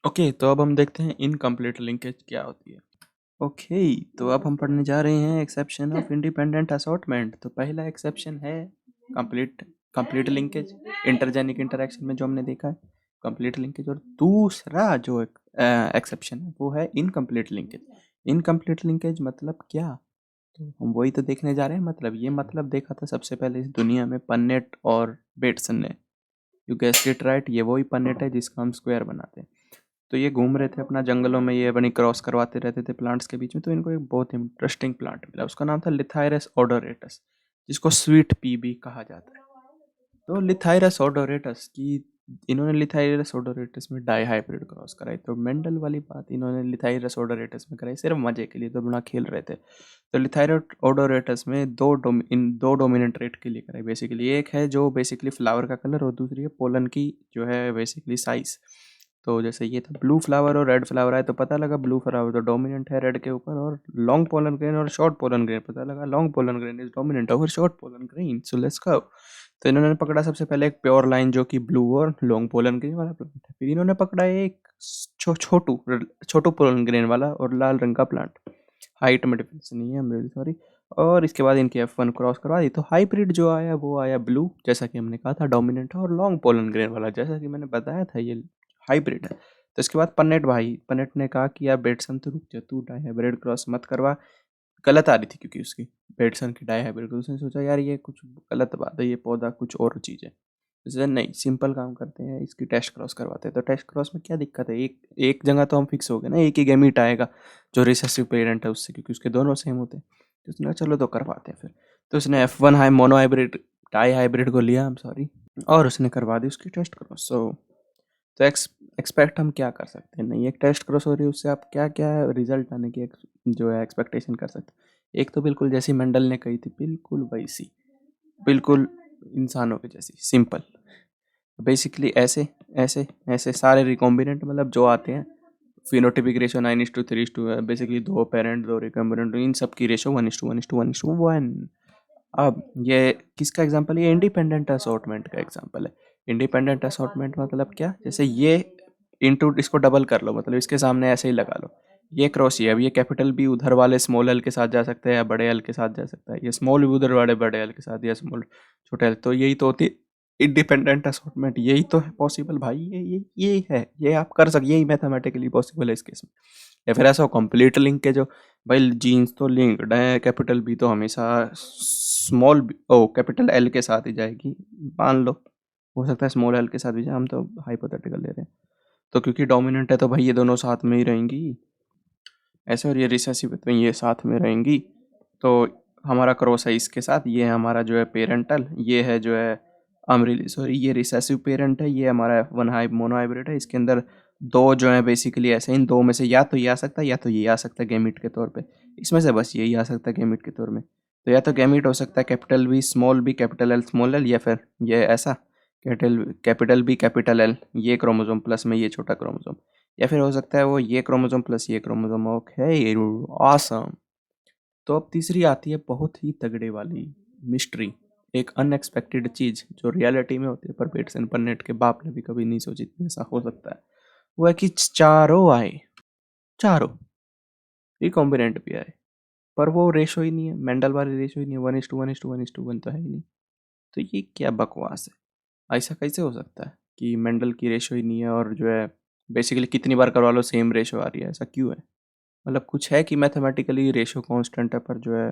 Okay, तो अब हम देखते हैं इनकम्प्लीट लिंकेज क्या होती है। ओके, तो अब हम पढ़ने जा रहे हैं एक्सेप्शन ऑफ इंडिपेंडेंट असॉर्टमेंट। तो पहला एक्सेप्शन है complete complete linkage, intergenic interaction में जो हमने देखा है कंप्लीट लिंकेज। और दूसरा जो एक्सेप्शन है वो है इनकम्प्लीट लिंकेज। इनकम्प्लीट लिंकेज मतलब क्या? तो हम वही तो देखने जा रहे हैं। मतलब ये मतलब देखा था सबसे पहले इस दुनिया में पन्नेट और बेटसन ने। यू गेस्ड इट राइट, ये वही पन्नेट है जिसका हम स्क्वायर बनाते हैं। तो ये घूम रहे थे अपना जंगलों में, ये अपनी क्रॉस करवाते रहते थे प्लांट्स के बीच में। तो इनको एक बहुत इंटरेस्टिंग प्लांट मिला, उसका नाम था लिथाइरस ओडोरेटस, जिसको स्वीट पी भी कहा जाता है। तो लिथाइरस ओडोरेटस की इन्होंने लिथाइरस ओडोरेटस में डाई हाइब्रिड क्रॉस कराई। तो मेंडल वाली बात इन्होंने लिथाइरस ओडोरेटस में कराई सिर्फ मजे के लिए, तो बड़ा खेल रहे थे। तो लिथाइरस ओडोरेटस में दो डोमिनेंट ट्रेट के लिए कराई बेसिकली। एक है जो बेसिकली फ्लावर का कलर, और दूसरी है पोलन की जो है बेसिकली साइज। तो जैसे ये था ब्लू फ्लावर और रेड फ्लावर आए तो पता लगा ब्लू फ्लावर तो डोमिनेंट है रेड के ऊपर, और लॉन्ग पोलन ग्रेन और शॉर्ट पोलन ग्रेन पता लगा long pollen grain is dominant over short pollen grain. So let's go. तो इन्होंने पकड़ा सबसे पहले एक प्योर लाइन जो कि ब्लू और लॉन्ग पोलन ग्रेन वाला प्लांट है। फिर इन्होंने पकड़ा एक छोटू पोलन ग्रेन वाला और लाल रंग का प्लांट। हाइट में डिफरेंस नहीं है, आई एम रियली सॉरी। और इसके बाद इनकी F1 क्रॉस करवा दी। तो हाइब्रिड जो आया वो आया ब्लू, जैसा कि हमने कहा था डोमिनेंट है, और लॉन्ग पोलन ग्रेन वाला जैसा कि मैंने बताया था ये हाइब्रिड है। तो इसके बाद पन्नेट ने कहा कि यार बेटसन तो रुक जा, तू डाई हाइब्रिड क्रॉस मत करवा। गलत आ रही थी क्योंकि उसकी बेटसन की डाई हाइब्रिड, उसने सोचा यार ये कुछ गलत बात है, ये पौधा कुछ और चीज़ है। इसलिए नहीं, सिंपल काम करते हैं, इसकी टेस्ट क्रॉस करवाते हैं। तो टेस्ट क्रॉस में क्या दिक्कत है, एक एक जगह तो हम फिक्स हो गए ना, एक ही गैमीट आएगा जो रिसेसिव पेरेंट है उससे, क्योंकि उसके दोनों सेम होते हैं। तो उसने कहा चलो तो करवाते हैं फिर। तो उसने F1 हाई मोनो हाइब्रिड डाई हाइब्रिड को लिया, हम सॉरी, और उसने करवा दी उसकी टेस्ट क्रॉस। तो एक्सपेक्ट हम क्या कर सकते हैं? नहीं, एक टेस्ट क्रॉस हो रही है उससे आप क्या क्या रिजल्ट आने की जो है एक्सपेक्टेशन कर सकते हैं। एक तो बिल्कुल जैसी मेंडल ने कही थी, बिल्कुल वैसी, बिल्कुल इंसानों की जैसी सिंपल। बेसिकली ऐसे ऐसे ऐसे सारे रिकॉम्बिनेंट मतलब जो आते हैं, फिनोटिपिक रेशो 9:3 बेसिकली दो पेरेंट दो रिकॉम्बिनेंट, इन सब की रेशो 1:1:1:1। अब ये किसका एग्जांपल है? ये इंडिपेंडेंट असॉर्टमेंट का एग्जांपल है। इंडिपेंडेंट असॉर्टमेंट मतलब क्या? जैसे ये इंटू इसको डबल कर लो, मतलब इसके सामने ऐसे ही लगा लो, ये क्रॉस ये। अब ये कैपिटल बी उधर वाले स्मॉल एल के साथ जा सकता है या बड़े एल के साथ जा सकता है, ये स्मॉल बी उधर वाले बड़े एल के साथ या स्मॉल छोटे एल। तो यही तो होती है इंडिपेंडेंट असॉर्टमेंट, यही तो है पॉसिबल भाई। ये है, ये आप कर सकते, यही मैथमेटिकली पॉसिबल है इस केस में। या फिर ऐसा कंप्लीट लिंक है जो भाई जीन्स तो लिंक्ड है, कैपिटल बी तो हमेशा स्मॉल ओ कैपिटल एल के साथ ही जाएगी, मान लो। हो सकता है स्मॉल एल के साथ भी जाए, हम तो हाइपोथेटिकल ले रहे हैं। तो क्योंकि डोमिनेंट है तो भाई ये दोनों साथ में ही रहेंगी ऐसे, और ये रिसेसिव है तो ये साथ में रहेंगी। तो हमारा क्रॉस है इसके साथ, ये हमारा जो है पेरेंटल, ये है जो है अमरीली सॉरी ये रिसेसिव पेरेंट है, ये हमारा वन हाई मोनो हाइब्रिड है। इसके अंदर दो जो है बेसिकली ऐसे, इन दो में से या तो ये आ सकता है या तो ये आ सकता है गैमीट के तौर पे। इसमें से बस यही आ सकता है गैमीट के तौर में। तो या तो गैमीट हो सकता है capital B capital L small L, या फिर ये ऐसा कैपिटल बी कैपिटल एल ये क्रोमोसोम प्लस में ये छोटा क्रोमोसोम, या फिर हो सकता है वो ये क्रोमोसोम प्लस ये क्रोमोसोम। Okay, awesome. तो अब तीसरी आती है बहुत ही तगड़े वाली मिस्ट्री, एक अनएक्सपेक्टेड चीज जो रियलिटी में होती है, पर पेटसन पन्नेट के बाप ने भी कभी नहीं सोची थी ऐसा हो सकता है। वो है कि चारों आए, चारों रिकॉम्बिनेंट भी आए, पर वो रेशो ही नहीं है, मेंडल वाली रेशो ही नहीं है, 1:1:1:1 तो है ही नहीं। तो ये क्या बकवास है? ऐसा कैसे हो सकता है कि मेंडल की रेशो ही नहीं है, और जो है बेसिकली कितनी बार करवा लो सेम रेशो आ रही है? ऐसा क्यों है? मतलब कुछ है कि मैथमेटिकली रेशो कांस्टेंट है, पर जो है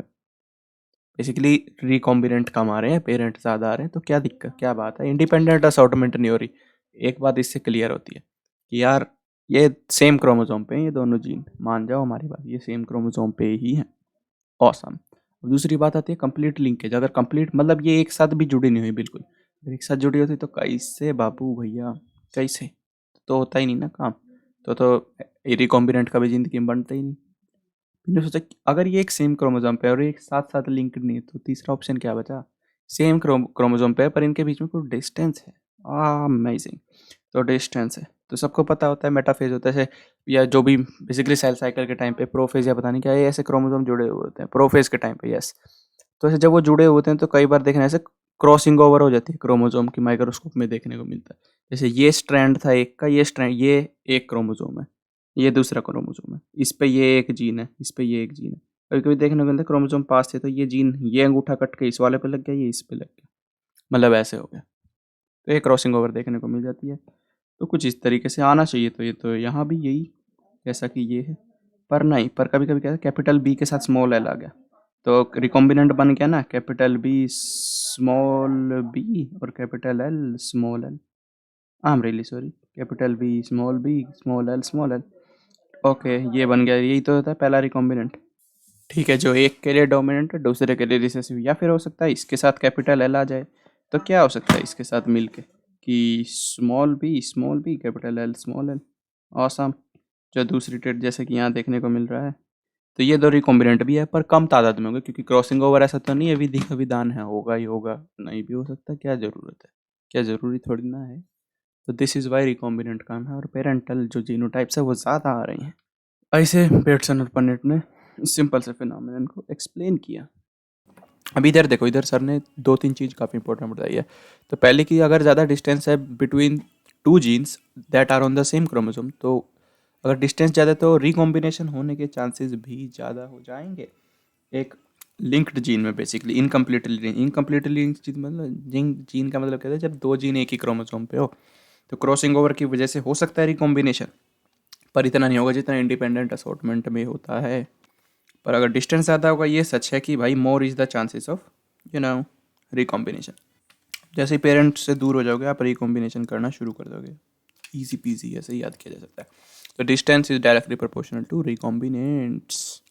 बेसिकली रिकॉम्बिनेंट कम आ रहे हैं, पेरेंट ज़्यादा आ रहे हैं। तो क्या दिक्कत, क्या बात है? इंडिपेंडेंट असॉर्टमेंट नहीं हो रही। एक बात इससे क्लियर होती है कि यार ये सेम क्रोमोसोम पे हैं, ये दोनों जीन, मान जाओ हमारी बात, ये सेम क्रोमोसोम पे ही हैं। ऑसम। दूसरी बात आती है कंप्लीट लिंकेज। अगर कंप्लीट मतलब ये एक साथ भी जुड़ी नहीं हुई बिल्कुल, अगर एक साथ जुड़ी होती तो कैसे बाबू भैया, कैसे? तो होता ही नहीं ना काम। तो रिकॉम्बिनेंट का भी जिंदगी में बनता ही नहीं। मैंने सोचा कि अगर ये एक सेम क्रोमोसोम पे है और एक साथ साथ लिंक्ड नहीं है, तो तीसरा ऑप्शन क्या बचा? सेम क्रोमोसोम पे है पर इनके बीच में कोई डिस्टेंस है। अमेजिंग। तो डिस्टेंस है तो सबको पता होता है, मेटाफेज होता है ऐसे, या जो भी बेसिकली सेल साइकिल के टाइम पे प्रोफेज या पता नहीं क्या, ये ऐसे क्रोमोसोम जुड़े हुए होते हैं प्रोफेज के टाइम पे, यस। तो ऐसे जब वो जुड़े होते हैं तो कई बार देखना ऐसे क्रॉसिंग ओवर हो जाती है क्रोमोसोम की, माइक्रोस्कोप में देखने को मिलता है। जैसे ये स्ट्रैंड था एक का, ये स्ट्रैंड, ये एक क्रोमोसोम है, ये दूसरा क्रोमोसोम है, इस पे ये एक जीन है, इस पे ये एक जीन है। कभी कभी देखने को मिलता है क्रोमोसोम पास थे तो ये जीन, ये अंगूठा कट के इस वाले पे लग गया, ये इस पे लग गया, मतलब ऐसे हो गया। तो ये क्रॉसिंग ओवर देखने को मिल जाती है। तो कुछ इस तरीके से आना चाहिए। तो ये तो यहाँ भी यही, जैसा कि ये है, पर नहीं, पर कभी कभी क्या है, कैपिटल बी के साथ स्मॉल एल आ गया, तो रिकॉम्बिनेंट बन गया ना, कैपिटल बी स्मॉल बी और capital L small L. I am really sorry, capital B small L small L. Okay, ये बन गया, यही तो होता है पहला रिकॉम्बिनेंट। ठीक है, जो एक के लिए डोमिनेंट है दूसरे के लिए रिसेसिव, या फिर हो सकता है इसके साथ कैपिटल एल आ जाए। तो क्या हो सकता है इसके साथ मिलके कि small B capital L small L. Awesome. जो दूसरी ट्रेड जैसे कि यहाँ देखने को मिल रहा है, तो ये दो रिकॉम्बिनेंट भी है पर कम तादाद में होंगे, क्योंकि क्रॉसिंग ओवर ऐसा तो नहीं है विधि का विधान है, होगा ही होगा, नहीं भी हो सकता, क्या ज़रूरत है, क्या ज़रूरी थोड़ी ना है। तो दिस इज़ वाई रिकॉम्बिनेंट काम है, और पेरेंटल जो जीनोटाइप्स है वो ज़्यादा आ रही हैं। ऐसे पेटसन और पन्नेट ने सिंपल से फिनोमेनन को एक्सप्लेन किया। अभी इधर देखो, इधर सर ने 2-3 चीज़ काफ़ी इंपॉर्टेंट बताई है। तो पहले कि अगर ज़्यादा डिस्टेंस है between two genes that are on the same chromosome, तो अगर डिस्टेंस ज़्यादा तो रिकॉम्बिनेशन होने के चांसेस भी ज़्यादा हो जाएंगे। एक लिंक्ड जीन में बेसिकली इनकम्प्लीटली लिंक्ड जीन मतलब, जीन का मतलब कहते हैं जब दो जीन एक ही क्रोमोसोम पे हो, तो क्रॉसिंग ओवर की वजह से हो सकता है रिकॉम्बिनेशन, पर इतना नहीं होगा जितना इंडिपेंडेंट असॉर्टमेंट में होता है। पर अगर डिस्टेंस ज़्यादा होगा, ये सच है कि भाई मोर is the chances of recombination. जैसे ही पेरेंट्स से दूर हो जाओगे आप रिकॉम्बिनेशन करना शुरू कर दोगे। ईजी पीजी ऐसे ही याद किया जा सकता है। तो distance is directly proportional to recombinants.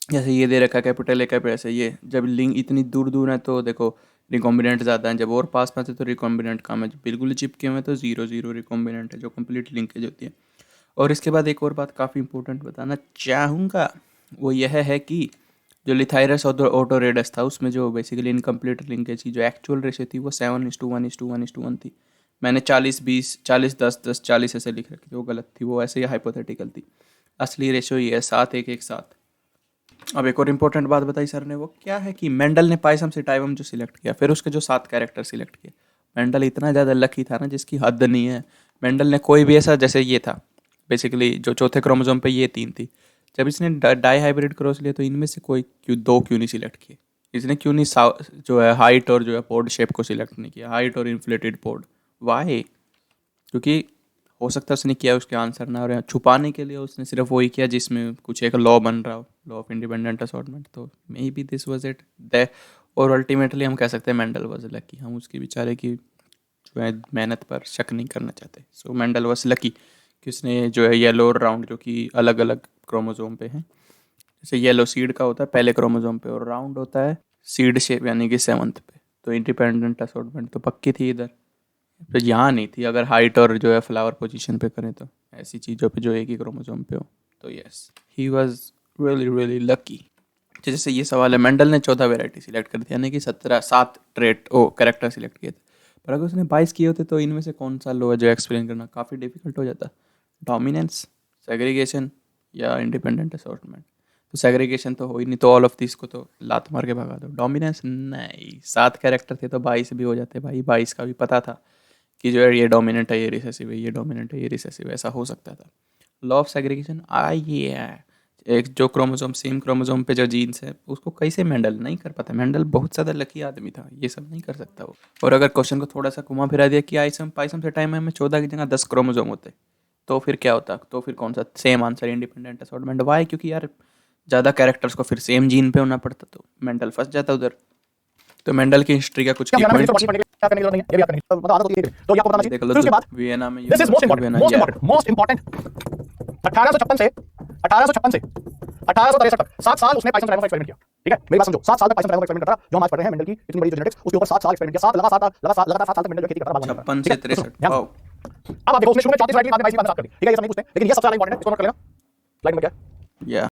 जैसे ये दे रखा है कैपिटल ए कैपिटल, ऐसे ये जब लिंक इतनी दूर दूर है तो देखो रिकॉम्बिनेंट ज़्यादा है, जब और पास पास है तो रिकॉम्बिनेंट कम है, जब बिल्कुल चिपके हुए तो 0-0 रिकॉम्बिनेंट है, जो कंप्लीट लिंकेज होती है। और इसके बाद एक और बात काफ़ी इंपॉर्टेंट बताना चाहूँगा, वो यह है कि जो लिथाइरस और ऑटोरेडस था उसमें जो बेसिकली इनकम्प्लीट लिंकेज की जो एक्चुअल रेशियो थी वो 7:1:1:1 थी। मैंने 40-20 40-10-10 40 ऐसे लिख रखी थी, वो गलत थी, वो ऐसे ही हाइपोथेटिकल थी। असली रेशियो ये है 7:1:1:7। अब एक और इम्पोर्टेंट बात बताई सर ने, वो क्या है कि मेंडल ने पाइसम से टाइवम जो सिलेक्ट किया, फिर उसके जो 7 कैरेक्टर सिलेक्ट किए। मेंडल इतना ज़्यादा लकी था ना जिसकी हद नहीं है। मेंडल ने कोई भी ऐसा, जैसे ये था बेसिकली जो चौथे क्रोमोसोम पे ये 3 थी, जब इसने डाई हाइब्रिड क्रॉस लिया तो इनमें से कोई दो क्यों नहीं सिलेक्ट किए? इसने क्यों नहीं जो है हाइट और जो है पोड शेप को सिलेक्ट नहीं किया, हाइट और इन्फ्लेटेड पोड? वाई? क्योंकि हो सकता है उसने किया उसके आंसर ना, और छुपाने के लिए उसने सिर्फ वही किया जिसमें कुछ एक लॉ बन रहा हो, लॉ ऑफ इंडिपेंडेंट असॉर्टमेंट। तो may be this was it the, और अल्टीमेटली हम कह सकते हैं मेंडल वॉज लकी। हम उसकी बेचारे की जो है मेहनत पर शक नहीं करना चाहते। सो मेंडल वॉज लकी कि उसने जो है येलो राउंड, जो कि अलग अलग क्रोमोसोम पे हैं, जैसे येलो सीड का होता है पहले क्रोमोसोम पे और राउंड होता है सीड शेप यानी कि 7th पे। तो इंडिपेंडेंट असॉर्टमेंट तो पक्की थी इधर, तो यहाँ नहीं थी। अगर हाइट और जो है फ्लावर पोजीशन पे करें तो ऐसी चीज़ों पे जो एक ही क्रोमोसोम पे हो, तो yes he was really really lucky. जैसे ये सवाल है, मेंडल ने 14 वेराइटी सिलेक्ट कर दी, यानी कि 7 ट्रेट कैरेक्टर सिलेक्ट किए थे, पर अगर उसने 22 किए होते तो इनमें से कौन सा लो है जो एक्सप्लेन करना काफ़ी डिफिकल्ट हो जाता। डोमिनेंस, सेग्रीगेशन या इंडिपेंडेंट असॉर्टमेंट? तो सेग्रीगेशन तो हो ही नहीं, तो ऑल ऑफ दिस को तो लात मार के भगा दो। डोमिनेंस नहीं, 7 कैरेक्टर थे तो 22 भी हो जाते भाई, 22 का भी पता था कि जो है ये डोमिनेंट है, ये रिसेसिव है, ये डोमिनेंट है, ये रिसेसिव है, ऐसा हो सकता था। लॉ ऑफ सेग्रीगेशन ये है, एक जो क्रोमोसोम सेम क्रोमोसोम पे जो जीन्स है उसको कैसे मेंडल नहीं कर पाता? मेंडल बहुत ज़्यादा लकी आदमी था, ये सब नहीं कर सकता वो। और अगर क्वेश्चन को थोड़ा सा घुमा फिरा दिया कि आइसम पाइसम से टाइम में 14 की जगह 10 क्रोमोसोम होते, तो फिर क्या होता? तो फिर कौन सा same answer, independent assortment. Why? क्योंकि यार ज़्यादा कैरेक्टर्स को फिर सेम जीन पे होना पड़ता, तो मेंडल फंस जाता उधर। तो मेंडल की हिस्ट्री का कुछ की पॉइंट देख लो, वियना में this is most important most important 1856 से 1863 तक 7 साल उसने पाइथन का एक्सपेरिमेंट किया। ठीक है, मेरी बात समझो, 7 साल तक पाइथन का एक्सपेरिमेंट करता रहा। जो हम आज पढ़ रहे हैं मेंडल की इतनी बड़ी जेनेटिक्स, उसके ऊपर 7 साल एक्सपेरिमेंट किया। 7 लगातार 7 साल तक मेंडल खेती करता रहा। 56 से 63। वाओ। अब आप देखो उसने शुरू में 34 वैरायटी बाद में 22 की बात करती। ठीक है, ये सब नहीं पूछते, लेकिन ये सबसे ज्यादा इंपॉर्टेंट है, इसको नोट कर लेना। स्लाइड नंबर क्या है? या